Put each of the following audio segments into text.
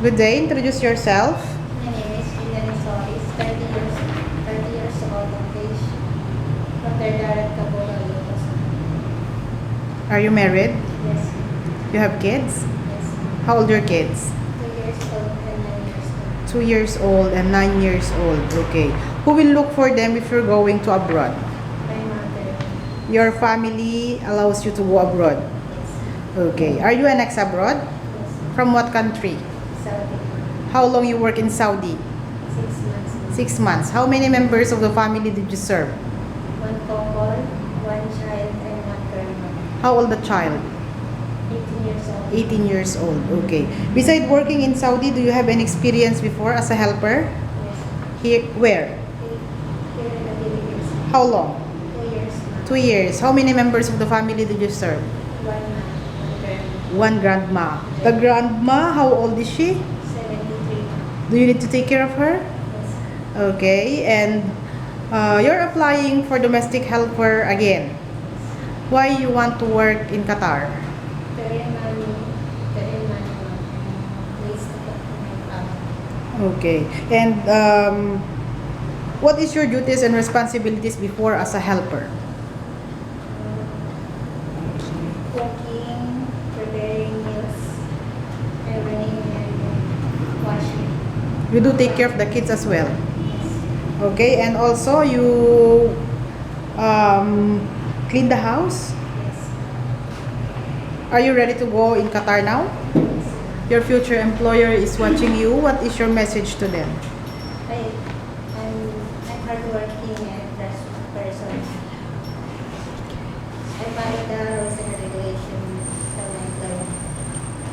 Good day. Introduce yourself. My name is Gina Solis, 30 years old of age. Maternal Kabulayo. Are you married? Yes. You have kids? Yes. How old are your kids? 2 years old and 9 years old. 2 years old and 9 years old. Okay. Who will look for them if you're going to abroad? My mother. Your family allows you to go abroad. Yes. Okay. Are you an ex-abroad? Yes. From what country? Saudi. How long you work in Saudi? 6 months. 6 months. How many members of the family did you serve? 1 couple, 1 child, and 1 grandma. How old the child? 18 years old. 18 years old. Okay. Beside working in Saudi, do you have any experience before as a helper? Yes. Here, where? Here in the Philippines. How long? 2 years now. 2 years. How many members of the family did you serve? 1 grandma. One grandma. The grandma, how old is she? 73. Do you need to take care of her? Yes. Okay. And you're applying for domestic helper again. Why you want to work in Qatar? Very money. Ways to get my family. Okay. And what is your duties and responsibilities before as a helper? Cooking, preparing meals, ironing, and washing. You do take care of the kids as well. Yes. Okay. And also you clean the house. Yes. Are you ready to go in Qatar now? Yes. Your future employer is watching you. What is your message to them? I'm hardworking and trust person. I follow the rules and regulations from my employer.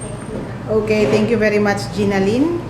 Thank you. Okay, thank you very much, Gina Lynn.